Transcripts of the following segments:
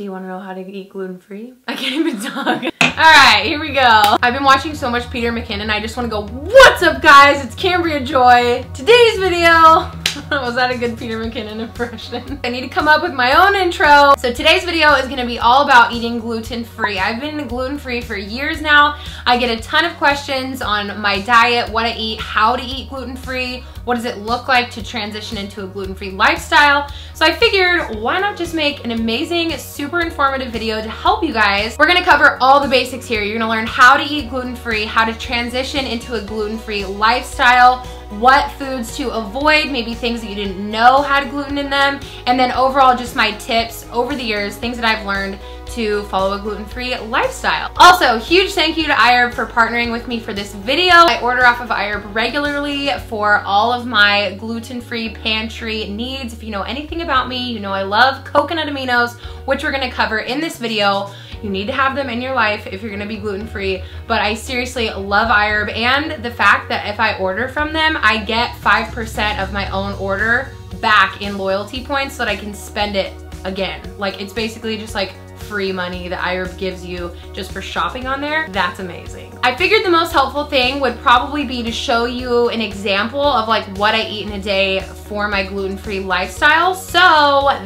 Do you want to know how to eat gluten-free? I can't even talk. Alright, here we go. I've been watching so much Peter McKinnon, I just want to go, what's up guys? It's Cambria Joy. Today's video, was that a good Peter McKinnon impression? I need to come up with my own intro. So today's video is going to be all about eating gluten-free. I've been gluten-free for years now. I get a ton of questions on my diet, what I eat, how to eat gluten-free, what does it look like to transition into a gluten-free lifestyle. So I figured, why not just make an amazing, super informative video to help you guys. We're gonna cover all the basics here. You're gonna learn how to eat gluten-free, how to transition into a gluten-free lifestyle, what foods to avoid, maybe things that you didn't know had gluten in them, and then overall just my tips over the years, things that I've learned to follow a gluten-free lifestyle. Also, huge thank you to iHerb for partnering with me for this video. I order off of iHerb regularly for all of my gluten-free pantry needs. If you know anything about me, you know I love coconut aminos, which we're gonna cover in this video. You need to have them in your life if you're gonna be gluten-free, but I seriously love iHerb and the fact that if I order from them, I get 5% of my own order back in loyalty points so that I can spend it again. Like, it's basically just like free money that iHerb gives you just for shopping on there. That's amazing. I figured the most helpful thing would probably be to show you an example of like what I eat in a day for my gluten-free lifestyle. So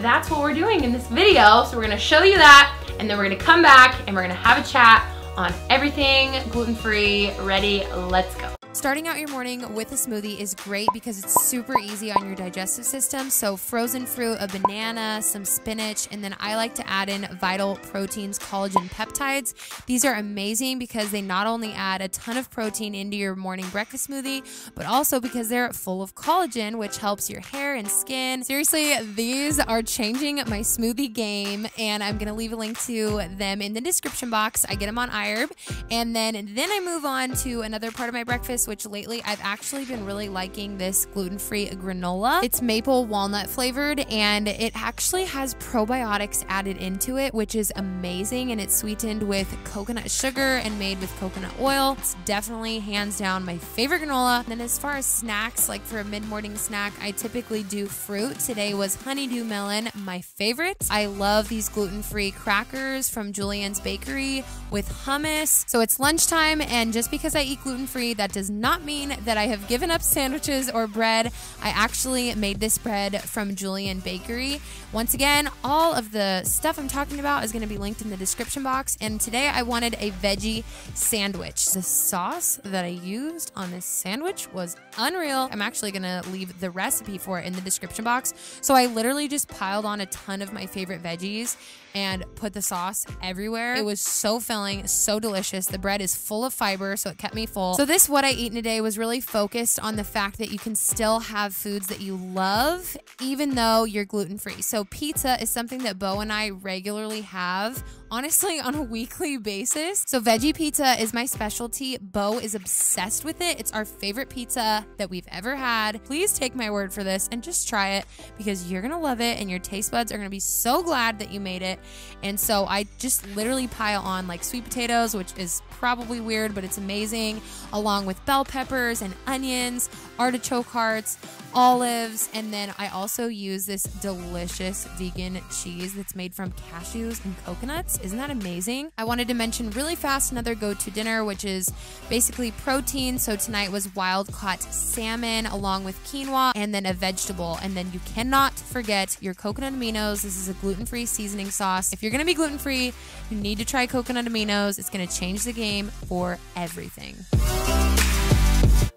that's what we're doing in this video. So we're gonna show you that, and then we're gonna come back and we're gonna have a chat on everything gluten-free. Ready? Let's go. Starting out your morning with a smoothie is great because it's super easy on your digestive system. So frozen fruit, a banana, some spinach, and then I like to add in vital proteins, collagen, peptides. These are amazing because they not only add a ton of protein into your morning breakfast smoothie, but also because they're full of collagen, which helps your hair and skin. Seriously, these are changing my smoothie game, and I'm gonna leave a link to them in the description box. I get them on iHerb, and then I move on to another part of my breakfast, which lately I've actually been really liking this gluten-free granola. It's maple walnut flavored, and it actually has probiotics added into it, which is amazing, and it's sweetened with coconut sugar and made with coconut oil. It's definitely hands down my favorite granola. And then as far as snacks, like for a mid-morning snack, I typically do fruit. Today was honeydew melon, my favorite. I love these gluten-free crackers from Julian's Bakery with hummus. So it's lunchtime, and just because I eat gluten-free, that does not mean that I have given up sandwiches or bread. I actually made this bread from Julian Bakery. Once again, all of the stuff I'm talking about is going to be linked in the description box. And today I wanted a veggie sandwich. The sauce that I used on this sandwich was unreal. I'm actually going to leave the recipe for it in the description box. So I literally just piled on a ton of my favorite veggies and put the sauce everywhere. It was so filling, so delicious. The bread is full of fiber, so it kept me full. So this What I Eat in a Day was really focused on the fact that you can still have foods that you love, even though you're gluten-free. So pizza is something that Bo and I regularly have, honestly, on a weekly basis. So veggie pizza is my specialty. Bo is obsessed with it. It's our favorite pizza that we've ever had. Please take my word for this and just try it because you're gonna love it and your taste buds are gonna be so glad that you made it. And so I just literally pile on like sweet potatoes, which is probably weird, but it's amazing, along with bell peppers and onions, artichoke hearts, olives, and then I also use this delicious vegan cheese that's made from cashews and coconuts. Isn't that amazing? I wanted to mention really fast another go-to dinner, which is basically protein. So tonight was wild-caught salmon along with quinoa and then a vegetable. And then you cannot forget your coconut aminos. This is a gluten-free seasoning sauce. If you're gonna be gluten-free, you need to try coconut aminos. It's gonna change the game for everything.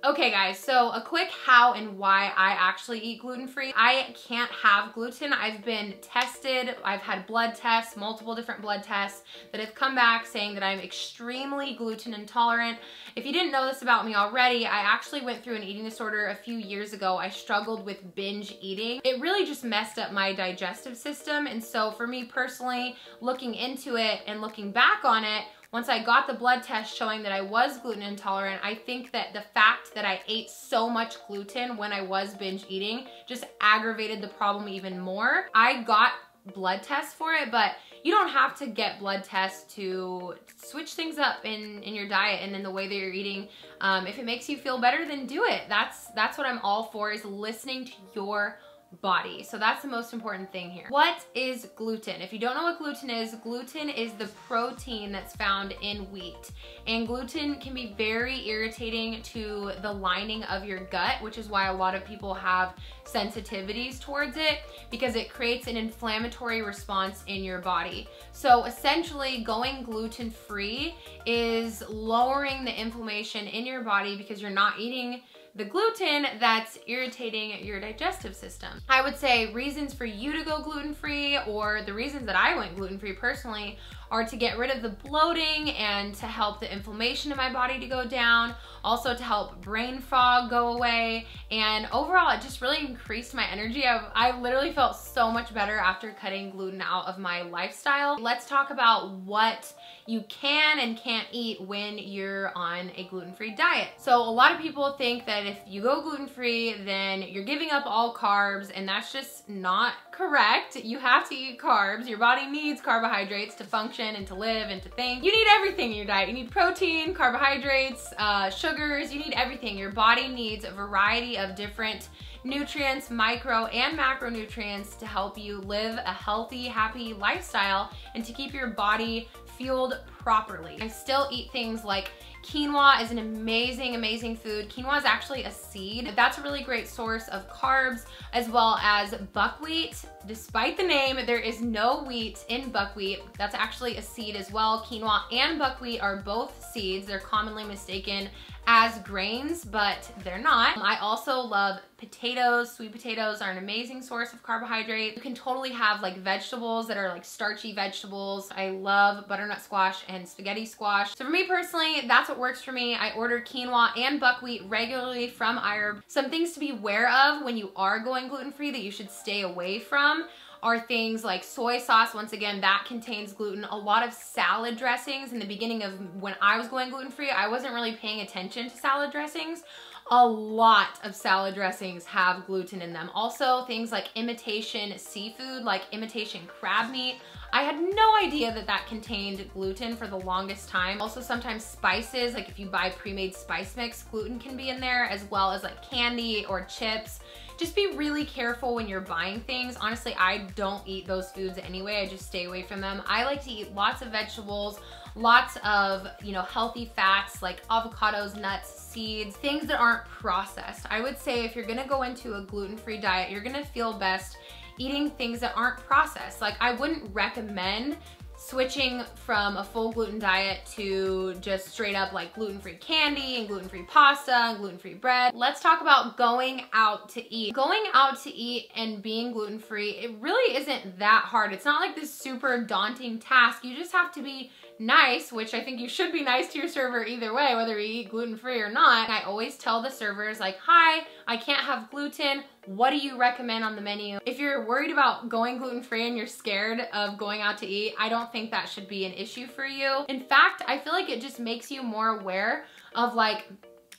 Okay guys, so a quick how and why I actually eat gluten-free. I can't have gluten. I've been tested. I've had blood tests, multiple different blood tests that have come back saying that I'm extremely gluten intolerant. If you didn't know this about me already, I actually went through an eating disorder a few years ago. I struggled with binge eating. It really just messed up my digestive system. And so for me personally, looking into it and looking back on it, once I got the blood test showing that I was gluten intolerant, I think that the fact that I ate so much gluten when I was binge eating just aggravated the problem even more. I got blood tests for it, but you don't have to get blood tests to switch things up in your diet and in the way that you're eating. If it makes you feel better, then do it. That's what I'm all for, is listening to your body. So that's the most important thing here. What is gluten? If you don't know what gluten is the protein that's found in wheat. And gluten can be very irritating to the lining of your gut, which is why a lot of people have sensitivities towards it, because it creates an inflammatory response in your body. So essentially going gluten-free is lowering the inflammation in your body because you're not eating the gluten that's irritating your digestive system. I would say reasons for you to go gluten-free, or the reasons that I went gluten-free personally, are to get rid of the bloating and to help the inflammation in my body to go down, also to help brain fog go away, and overall it just really increased my energy. I literally felt so much better after cutting gluten out of my lifestyle. Let's talk about what you can and can't eat when you're on a gluten-free diet. So a lot of people think that if you go gluten-free, then you're giving up all carbs, and that's just not correct. You have to eat carbs. Your body needs carbohydrates to function and to live and to think. You need everything in your diet. You need protein, carbohydrates, sugars, you need everything. Your body needs a variety of different nutrients, micro and macronutrients, to help you live a healthy, happy lifestyle and to keep your body fueled properly. I still eat things like quinoa is an amazing, amazing food. Quinoa is actually a seed. That's a really great source of carbs, as well as buckwheat. Despite the name, there is no wheat in buckwheat. That's actually a seed as well. Quinoa and buckwheat are both seeds. They're commonly mistaken as grains, but they're not. I also love potatoes. Sweet potatoes are an amazing source of carbohydrate. You can totally have like vegetables that are like starchy vegetables. I love butternut squash and spaghetti squash. So for me personally, that's what works for me. I order quinoa and buckwheat regularly from iHerb. Some things to be aware of when you are going gluten-free that you should stay away from are things like soy sauce. Once again, that contains gluten. A lot of salad dressings. In the beginning of when I was going gluten-free, I wasn't really paying attention to salad dressings. A lot of salad dressings have gluten in them. Also, things like imitation seafood, like imitation crab meat. I had no idea that that contained gluten for the longest time. Also, sometimes spices, like if you buy pre-made spice mix, gluten can be in there, as well as like candy or chips. Just be really careful when you're buying things. Honestly, I don't eat those foods anyway. I just stay away from them. I like to eat lots of vegetables, lots of, healthy fats like avocados, nuts, seeds, things that aren't processed. I would say if you're gonna go into a gluten-free diet, you're gonna feel best eating things that aren't processed. Like, I wouldn't recommend switching from a full gluten diet to just straight up like gluten-free candy and gluten-free pasta and gluten-free bread. Let's talk about going out to eat. Going out to eat and being gluten-free, it really isn't that hard. It's not like this super daunting task. You just have to be nice, which I think you should be nice to your server either way, whether you eat gluten-free or not. I always tell the servers like, hi, I can't have gluten. What do you recommend on the menu? If you're worried about going gluten-free and you're scared of going out to eat, I don't think that should be an issue for you. In fact, I feel like it just makes you more aware of like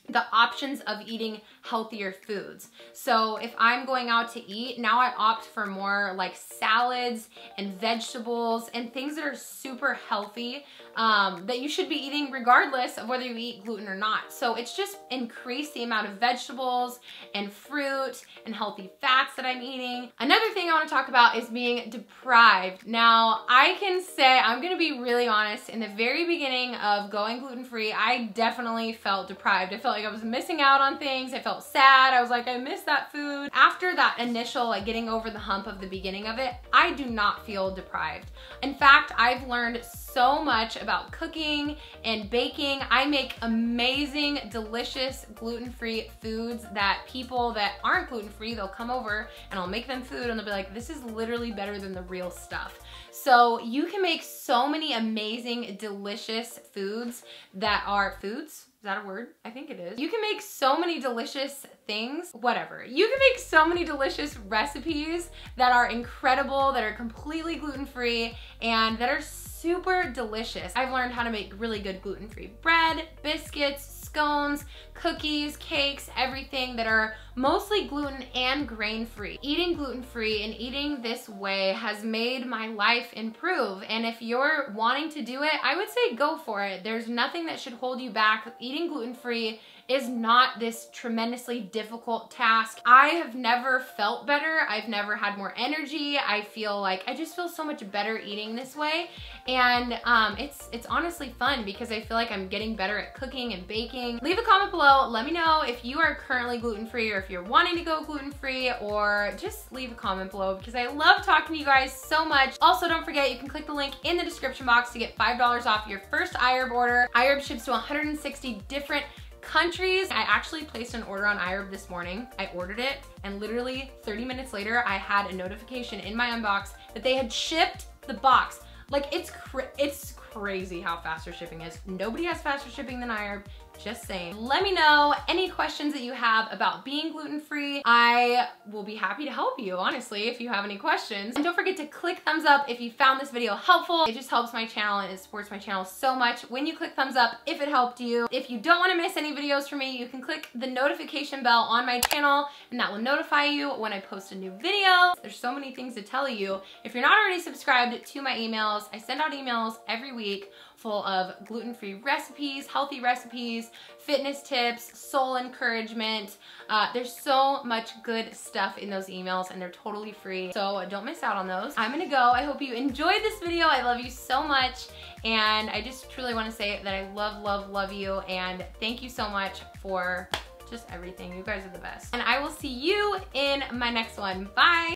the options of eating healthier foods. So if I'm going out to eat, now I opt for more like salads and vegetables and things that are super healthy that you should be eating regardless of whether you eat gluten or not. So it's just increased the amount of vegetables and fruit and healthy fats that I'm eating. Another thing I want to talk about is being deprived. Now, I can say, I'm gonna be really honest, in the very beginning of going gluten-free, I definitely felt deprived. I felt like I was missing out on things. I felt sad. I was like, I miss that food. After that initial like getting over the hump of the beginning of it, I do not feel deprived. In fact, I've learned so much about cooking and baking. I make amazing, delicious, gluten-free foods that people that aren't gluten-free, they'll come over and I'll make them food and they'll be like, this is literally better than the real stuff. So you can make so many amazing, delicious foods that are foods. Is that a word? I think it is. You can make so many delicious things, whatever. You can make so many delicious recipes that are incredible, that are completely gluten-free, and that are super delicious. I've learned how to make really good gluten-free bread, biscuits, scones, cookies, cakes, everything that are mostly gluten and grain-free. Eating gluten-free and eating this way has made my life improve. And if you're wanting to do it, I would say go for it. There's nothing that should hold you back. Eating gluten-free is not this tremendously difficult task. I have never felt better. I've never had more energy. I feel like I just feel so much better eating this way. And it's honestly fun because I feel like I'm getting better at cooking and baking. Leave a comment below. Let me know if you are currently gluten-free or if you're wanting to go gluten-free, or just leave a comment below because I love talking to you guys so much. Also, don't forget, you can click the link in the description box to get $5 off your first iHerb order. iHerb ships to 160 different countries. I actually placed an order on iHerb this morning. I ordered it and literally 30 minutes later, I had a notification in my inbox that they had shipped the box. Like, it's crazy how fast their shipping is. Nobody has faster shipping than iHerb. Just saying. Let me know any questions that you have about being gluten-free. I will be happy to help you, honestly, if you have any questions. And don't forget to click thumbs up if you found this video helpful. It just helps my channel and it supports my channel so much when you click thumbs up if it helped you. If you don't want to miss any videos from me, you can click the notification bell on my channel and that will notify you when I post a new video. There's so many things to tell you. If you're not already subscribed to my emails, I send out emails every week full of gluten-free recipes, healthy recipes, fitness tips, soul encouragement. There's so much good stuff in those emails and they're totally free, so don't miss out on those. I'm gonna go. I hope you enjoyed this video. I love you so much, and I just truly want to say that I love, love, love you, and thank you so much for just everything. You guys are the best. And I will see you in my next one. Bye!